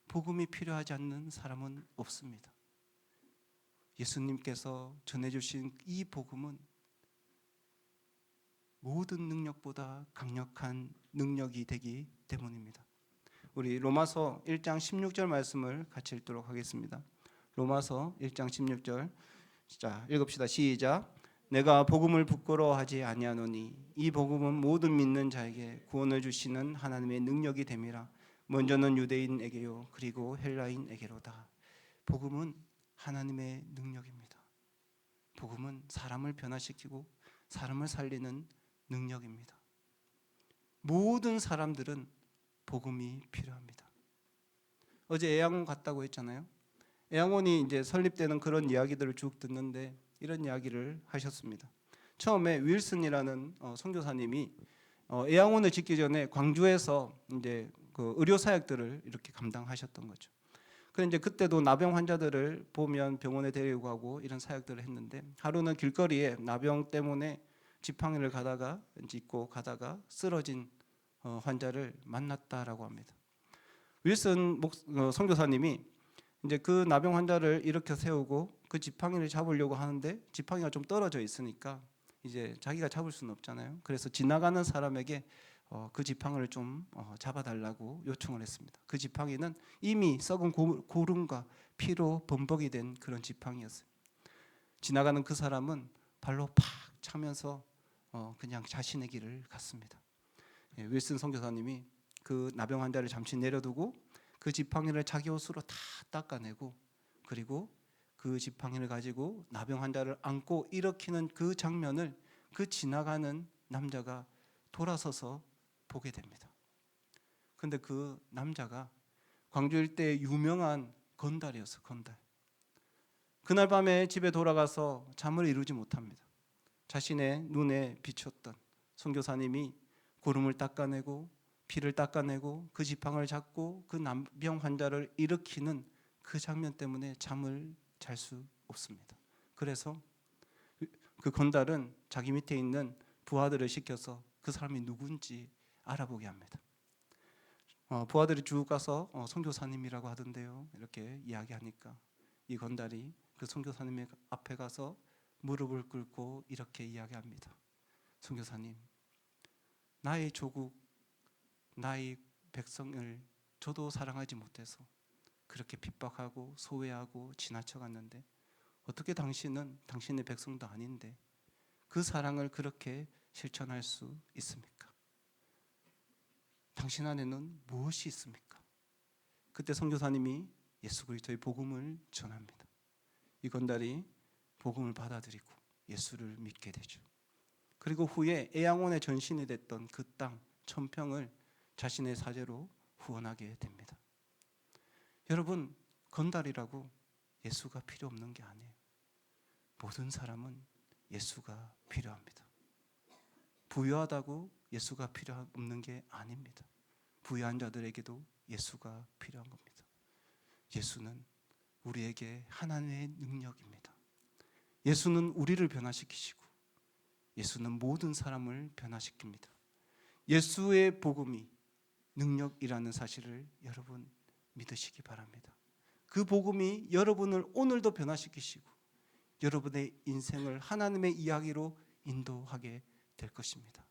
Speaker 1: 복음이 필요하지 않는 사람은 없습니다. 예수님께서 전해주신 이 복음은 모든 능력보다 강력한 능력이 되기 때문입니다. 우리 로마서 1장 16절 말씀을 같이 읽도록 하겠습니다. 로마서 1장 16절, 자, 읽읍시다. 시작. 내가 복음을 부끄러워하지 아니하노니 이 복음은 모든 믿는 자에게 구원을 주시는 하나님의 능력이 됨이라. 먼저는 유대인에게요 그리고 헬라인에게로다. 복음은 하나님의 능력입니다. 복음은 사람을 변화시키고 사람을 살리는 능력입니다. 모든 사람들은 복음이 필요합니다. 어제 애양원 갔다고 했잖아요. 애양원이 이제 설립되는 그런 이야기들을 쭉 듣는데 이런 이야기를 하셨습니다. 처음에 윌슨이라는 선교사님이 애양원을 짓기 전에 광주에서 이제 그 의료 사역들을 이렇게 감당하셨던 거죠. 그런데 이제 그때도 나병 환자들을 보면 병원에 데리고 가고 이런 사역들을 했는데 하루는 길거리에 나병 때문에 지팡이를 가다가 짚고 가다가 쓰러진 환자를 만났다라고 합니다. 윌슨 선교사님이 이제 그 나병 환자를 일으켜 세우고 그 지팡이를 잡으려고 하는데 지팡이가 좀 떨어져 있으니까 이제 자기가 잡을 수는 없잖아요. 그래서 지나가는 사람에게 그 지팡이를 좀 잡아달라고 요청을 했습니다. 그 지팡이는 이미 썩은 고름과 피로 범벅이 된 그런 지팡이였어요. 지나가는 그 사람은 발로 팍 차면서 그냥 자신의 길을 갔습니다. 윌슨 선교사님이 그 나병 환자를 잠시 내려두고 그 지팡이를 자기 옷으로 다 닦아내고 그리고 그 지팡이를 가지고 나병 환자를 안고 일으키는 그 장면을 그 지나가는 남자가 돌아서서 보게 됩니다. 그런데 그 남자가 광주 일대의 유명한 건달이었어요. 건달. 그날 밤에 집에 돌아가서 잠을 이루지 못합니다. 자신의 눈에 비쳤던 선교사님이 고름을 닦아내고 피를 닦아내고 그 지팡이를 잡고 그 나병 환자를 일으키는 그 장면 때문에 잠을 잘 수 없습니다. 그래서 그 건달은 자기 밑에 있는 부하들을 시켜서 그 사람이 누군지 알아보게 합니다. 부하들이 쭉 가서 선교사님이라고 하던데요 이렇게 이야기하니까 이 건달이 그 선교사님의 앞에 가서 무릎을 꿇고 이렇게 이야기합니다. 선교사님, 나의 조국, 나의 백성을 저도 사랑하지 못해서 그렇게 핍박하고 소외하고 지나쳐갔는데 어떻게 당신은 당신의 백성도 아닌데 그 사랑을 그렇게 실천할 수 있습니까? 당신 안에는 무엇이 있습니까? 그때 선교사님이 예수 그리스도의 복음을 전합니다. 이 건달이 복음을 받아들이고 예수를 믿게 되죠. 그리고 후에 애양원의 전신이 됐던 그 땅 천평을 자신의 사제로 후원하게 됩니다. 여러분, 건달이라고 예수가 필요 없는 게 아니에요. 모든 사람은 예수가 필요합니다. 부유하다고 예수가 필요 없는 게 아닙니다. 부유한 자들에게도 예수가 필요한 겁니다. 예수는 우리에게 하나님의 능력입니다. 예수는 우리를 변화시키시고 예수는 모든 사람을 변화시킵니다. 예수의 복음이 능력이라는 사실을 여러분 믿으시기 바랍니다. 그 복음이 여러분을 오늘도 변화시키시고 여러분의 인생을 하나님의 이야기로 인도하게 될 것입니다.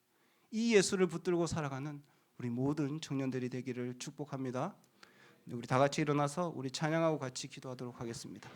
Speaker 1: 이 예수를 붙들고 살아가는 우리 모든 청년들이 되기를 축복합니다. 우리 다 같이 일어나서 우리 찬양하고 같이 기도하도록 하겠습니다.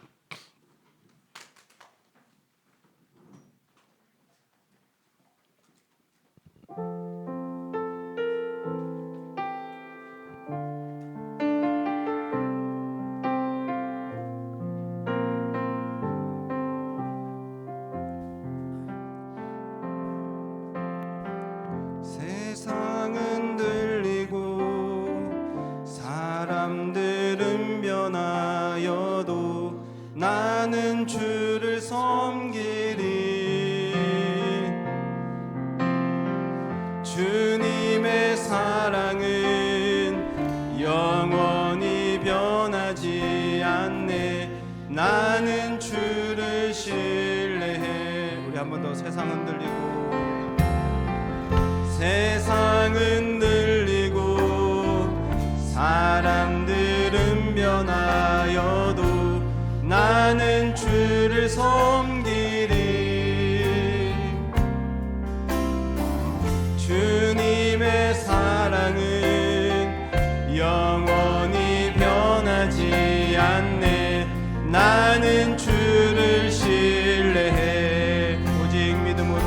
Speaker 1: 사랑은 영원히 변하지 않네. 나는 주를 신뢰해. 우리 한 번 더. 세상은 들리고 세상은 들리고 사람들은 변하여도 나는 주를 섬기리. 주님의 사랑은 영원히 변하지 않네. 나는 주를 신뢰해. 오직 믿음으로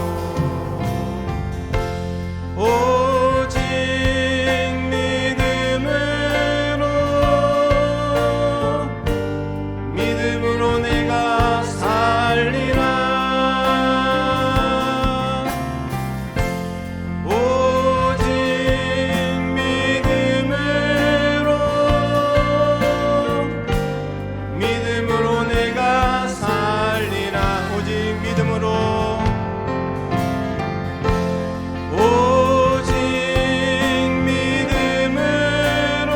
Speaker 1: 오직 믿음으로 내가 살리라. 오직 믿음으로 내가 살리라. 오직 믿음으로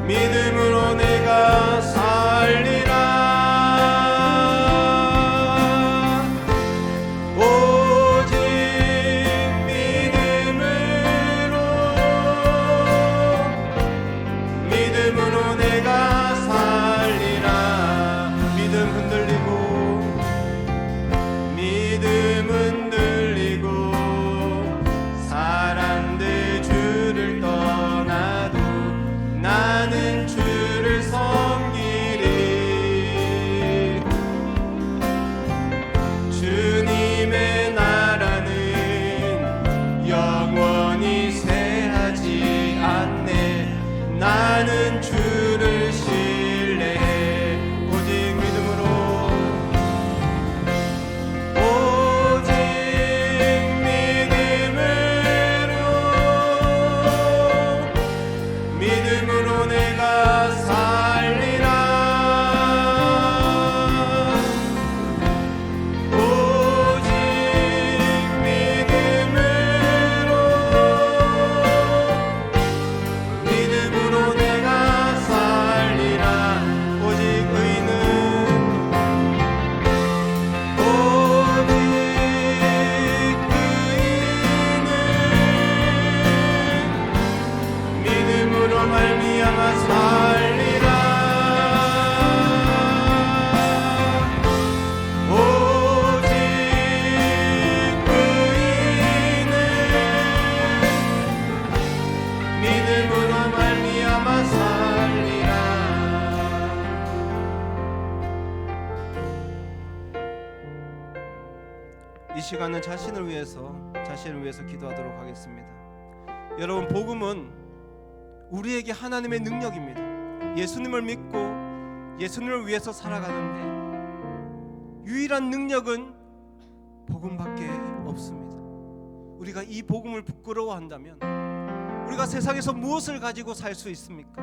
Speaker 1: 믿음으로 내가 살리라. 오직 믿음으로 내가 살리라. 믿음 흔들리고 사람들 주를 떠나도 나는 주를 섬기리. 주님의 나라는 영원히 쇠하지 않네. 나는 주를 신뢰해. 오직 믿음으로 믿음으로 내가 살리라. 오직 믿음으로 내가 살리라. 오직 의인은 믿음으로 말미암아 살리라. 오직 의인은 믿음으로 말미암아 살리라. 이 시간은 자신을 위해서 기도하도록 하겠습니다. 여러분, 복음은 우리에게 하나님의 능력입니다. 예수님을 믿고 예수님을 위해서 살아가는데 유일한 능력은 복음밖에 없습니다. 우리가 이 복음을 부끄러워한다면 우리가 세상에서 무엇을 가지고 살 수 있습니까?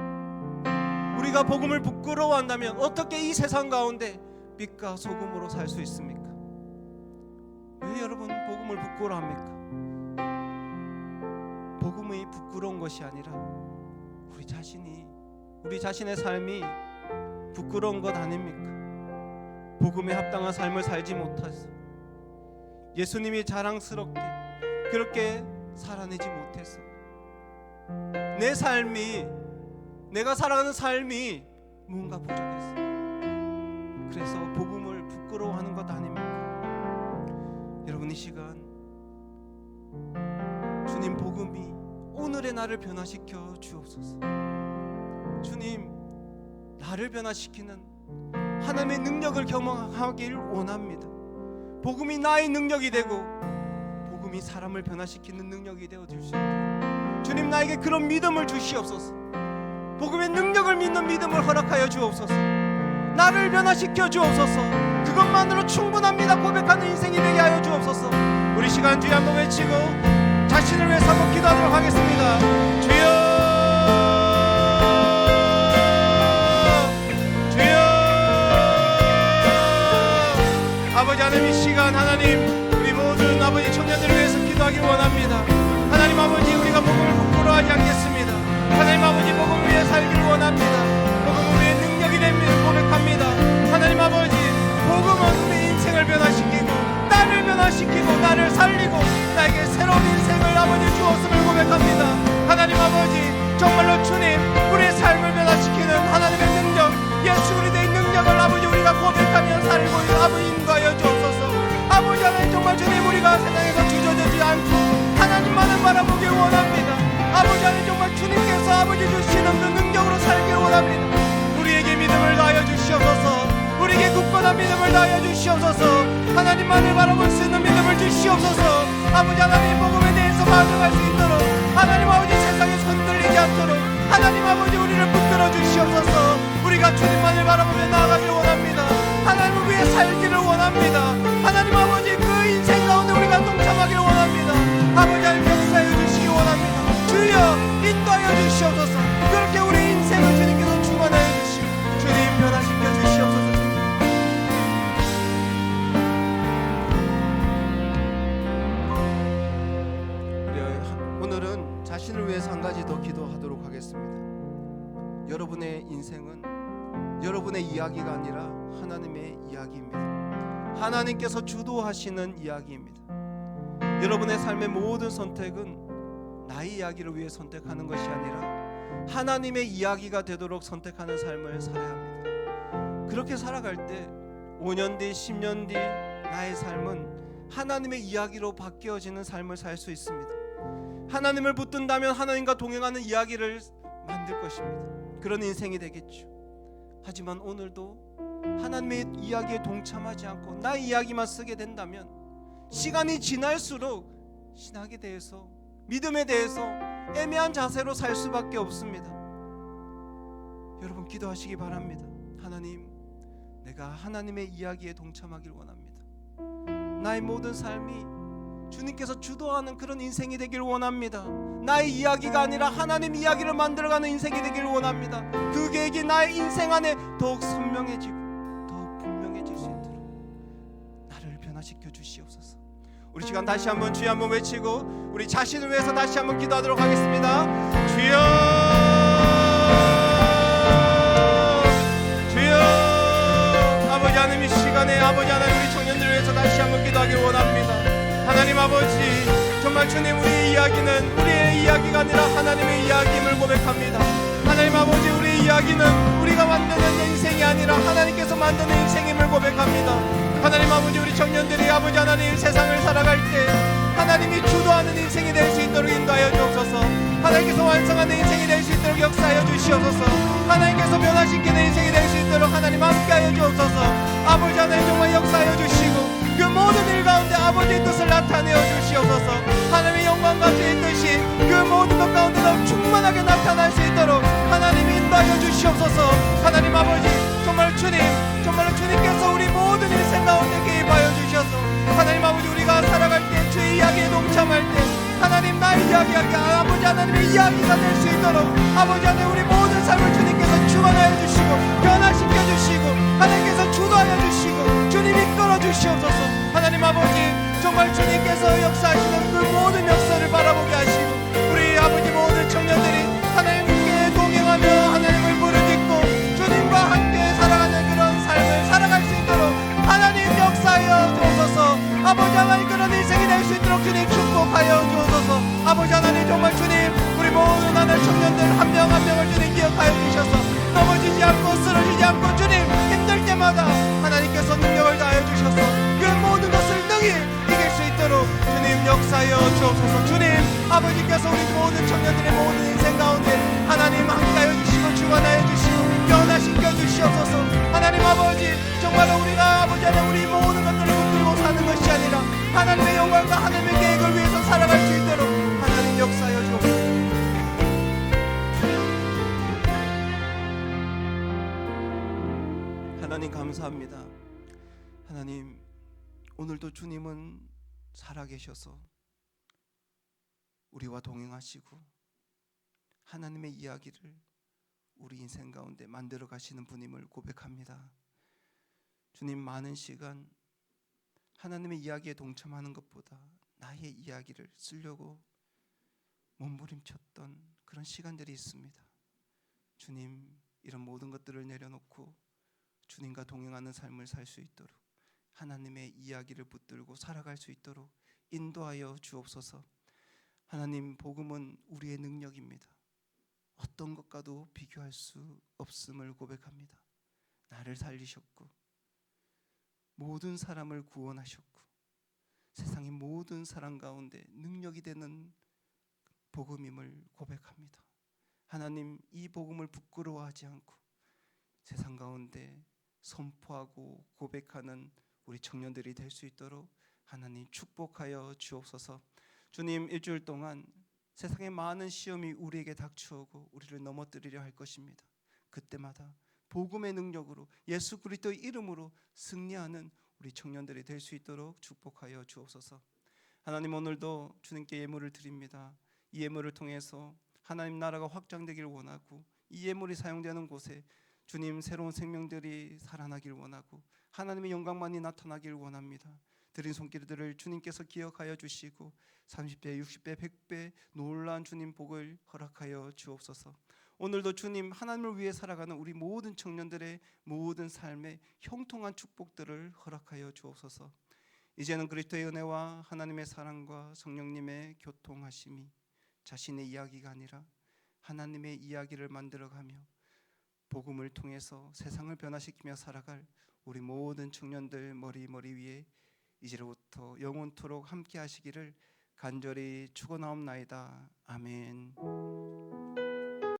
Speaker 1: 우리가 복음을 부끄러워한다면 어떻게 이 세상 가운데 빛과 소금으로 살 수 있습니까? 왜 여러분 복음을 부끄러워합니까? 복음이 부끄러운 것이 아니라 우리 자신의 삶이 부끄러운 것 아닙니까? 복음에 합당한 삶을 살지 못해서 예수님이 자랑스럽게 그렇게 살아내지 못해서 내가 살아가는 삶이 뭔가 부족했어. 그래서 복음을 부끄러워하는 것 아닙니까? 여러분, 이 시간 주님 복음이 오늘의 나를 변화시켜 주옵소서. 주님, 나를 변화시키는 하나님의 능력을 경험하길 원합니다. 복음이 나의 능력이 되고 복음이 사람을 변화시키는 능력이 되어 줄 수 있도록 주님, 나에게 그런 믿음을 주시옵소서. 복음의 능력을 믿는 믿음을 허락하여 주옵소서. 나를 변화시켜 주옵소서. 그것만으로 충분합니다 고백하는 인생이 되게 하여 주옵소서. 우리 시간 주여 한번 외치고 자신을 위해서 한번 기도하도록 하겠습니다. 주여, 주여. 아버지 하나님, 이 시간 하나님 우리 모든 아버지 청년들을 위해서 기도
Speaker 2: 기도하길 원합니다. 하나님 아버지, 우리가 복음을 부끄러워하지 않겠습니다. 하나님 아버지, 복음을 위해 살기를 원합니다. 복음을 위해 능력이 됩니다. 고백합니다. 하나님 아버지, 복음은 우리 인생을 변화시키고 나를 변화시키고 나를 살리고 나에게 새로운 인생을 아버지 주었음을 고백합니다. 하나님 아버지, 정말로 주님, 우리의 삶을 변화시키는 하나님의 능력, 예수 그리스도의 능력을 아버지 우리가 고백하며 살고 아버지 인도하여 주옵소서. 아버지 하나님, 정말 주님, 우리가 세상에서 주저되지 않고 하나님만을 바라보길 원합니다. 아버지 하나님, 정말 주님께서 아버지 주시는 그 능력으로 살길 원합니다. 우리에게 믿음을 다하여 주시옵소서. 우리에게 굳건한 믿음을 다하여 주시옵소서. 하나님만을 바라볼 수 있는 믿음을 주시옵소서. 아버지 하나님, 복음에 대해서 반응할 수 있도록 하나님 아버지 세상에서 흔들리지 않도록 하나님 아버지 우리를 붙들어 주시옵소서. 우리가 주님만을 바라보며 나아가길 원합니다. 하나님을 위해 살기를 원합니다. 하나님 아버지, 그 인생 가운데 우리가 동참하기를 원합니다. 아버지 하나님, 역사해 주시기 원합니다. 주여 인도하여 주시옵소서. 그렇게 우리 인생을 주님께서 주관하여 주시고 주님 변화시켜 주시옵소서. 오늘은 자신을 위해서 한 가지 더 기도하도록 하겠습니다. 여러분의 인생은 여러분의 이야기가 아니라 하나님의 이야기입니다. 하나님께서 주도하시는 이야기입니다. 여러분의 삶의 모든 선택은 나의 이야기를 위해 선택하는 것이 아니라 하나님의 이야기가 되도록 선택하는 삶을 살아야 합니다. 그렇게 살아갈 때 5년 뒤, 10년 뒤 나의 삶은 하나님의 이야기로 바뀌어지는 삶을 살 수 있습니다. 하나님을 붙든다면 하나님과 동행하는 이야기를 만들 것입니다. 그런 인생이 되겠죠. 하지만 오늘도 하나님의 이야기에 동참하지 않고 나의 이야기만 쓰게 된다면 시간이 지날수록 신학에 대해서, 믿음에 대해서 애매한 자세로 살 수밖에 없습니다. 여러분, 기도하시기 바랍니다. 하나님, 내가 하나님의 이야기에 동참하길 원합니다. 나의 모든 삶이 주님께서 주도하는 그런 인생이 되길 원합니다. 나의 이야기가 아니라 하나님 이야기를 만들어가는 인생이 되길 원합니다. 그 계획이 나의 인생 안에 더욱 선명해지고 더욱 분명해질 수 있도록 나를 변화시켜 주시옵소서. 우리 시간 다시 한번 주여 한번 외치고 우리 자신을 위해서 다시 한번 기도하도록 하겠습니다. 주여, 주여. 아버지 하나님, 이 시간에 아버지 하나님, 우리 청년들을 위해서 다시 한번 기도하길 원합니다. 하나님 아버지, 정말 주님, 우리의 이야기는 우리의 이야기가 아니라 하나님의 이야기임을 고백합니다. 하나님 아버지, 우리의 이야기는 우리가 만드는 인생이 아니라 하나님께서 만드는 인생임을 고백합니다. 하나님 아버지, 우리 청년들이 아버지 하나님 세상을 살아갈 때 하나님이 주도하는 인생이 될 수 있도록 인도하여 주옵소서. 하나님께서 완성하는 인생이 될 수 있도록 역사하여 주시옵소서. 하나님께서 변화시키는 인생이 될 수 있도록 하나님 함께하여 주옵소서. 아버지 하나님, 정말 역사하여 주시고 그 모든 일 가운데 아버지의 뜻을 나타내어 주시옵소서. 하나님의 영광과 주의 뜻이 그 모든 것 가운데 더 충만하게 나타날 수 있도록 하나님이 인도하여 주시옵소서. 하나님 아버지, 정말 주님, 정말로 주님께서 우리 모든 인생 가운데 개입하여 주셔서 하나님 아버지, 우리가 살아갈 때 주의 이야기에 동참할 때 하나님, 나의 이야기가 아버지 하나님의 이야기가 될 수 있도록 아버지 하나님, 우리 모든 삶을 주님께서 주관하여 주시고 변화시켜 주시고 하나님께서 주도하여 주시고 주님이 이끌어 주시옵소서. 하나님 아버지, 정말 주님께서 역사하시는 그 모든 역사를 바라보게 하시고 우리 아버지 모든 청년들이 하나님께 동행하며 하나님을 부르짖고 주님과 함께 살아가는 그런 삶을 살아갈 수 있도록 하나님 역사하여 주옵소서. 아버지 하나님, 그런 인생이 될 수 있도록 주님 축복하여 주옵소서. 아버지 하나님, 정말 주님, 우리 모든 하늘 청년들 한 명 한 명을 주님 기억하여 주셔서 넘어지지 않고 쓰러지지 않고 주님 힘들 때마다 하나님께서 능력을 다하여 주셔서 그 모든 것을 능히 이길 수 있도록 주님 역사하여 주옵소서. 주님 아버지께서 우리 모든 청년들의 모든 인생 가운데 하나님 함께하여 주시고 주관하여 주시고 변화시켜 주시옵소서. 하나님 아버지, 정말로 우리가 아버지 하나님 우리 모든 것들을 붙들고 사는 것이 아니라 하나님의 영광과 하나님의 계획을 위해서 살아갈 수 있도록 하나님 역사하여 주옵소서. 하나님 감사합니다. 하나님, 오늘도 주님은 살아계셔서 우리와 동행하시고 하나님의 이야기를 우리 인생 가운데 만들어 가시는 분임을 고백합니다. 주님, 많은 시간 하나님의 이야기에 동참하는 것보다
Speaker 1: 나의 이야기를 쓰려고 몸부림쳤던 그런 시간들이 있습니다. 주님, 이런 모든 것들을 내려놓고 주님과 동행하는 삶을 살 수 있도록, 하나님의 이야기를 붙들고 살아갈 수 있도록 인도하여 주옵소서. 하나님, 복음은 우리의 능력입니다. 어떤 것과도 비교할 수 없음을 고백합니다. 나를 살리셨고 모든 사람을 구원하셨고 세상의 모든 사람 가운데 능력이 되는 복음임을 고백합니다. 하나님, 이 복음을 부끄러워하지 않고 세상 가운데 선포하고 고백하는 우리 청년들이 될 수 있도록 하나님 축복하여 주옵소서. 주님, 일주일 동안 세상의 많은 시험이 우리에게 닥쳐오고 우리를 넘어뜨리려 할 것입니다. 그때마다 복음의 능력으로 예수 그리스도의 이름으로 승리하는 우리 청년들이 될 수 있도록 축복하여 주옵소서. 하나님, 오늘도 주님께 예물을 드립니다. 이 예물을 통해서 하나님 나라가 확장되길 원하고 이 예물이 사용되는 곳에 주님 새로운 생명들이 살아나길 원하고 하나님의 영광만이 나타나길 원합니다. 드린 손길들을 주님께서 기억하여 주시고 30배, 60배, 100배 놀라운 주님 복을 허락하여 주옵소서. 오늘도 주님, 하나님을 위해 살아가는 우리 모든 청년들의 모든 삶에 형통한 축복들을 허락하여 주옵소서. 이제는 그리스도의 은혜와 하나님의 사랑과 성령님의 교통하심이 자신의 이야기가 아니라 하나님의 이야기를 만들어가며 복음을 통해서 세상을 변화시키며 살아갈 우리 모든 청년들 머리 위에 이제로부터 영원토록 함께 하시기를 간절히 축원하옵나이다. 아멘.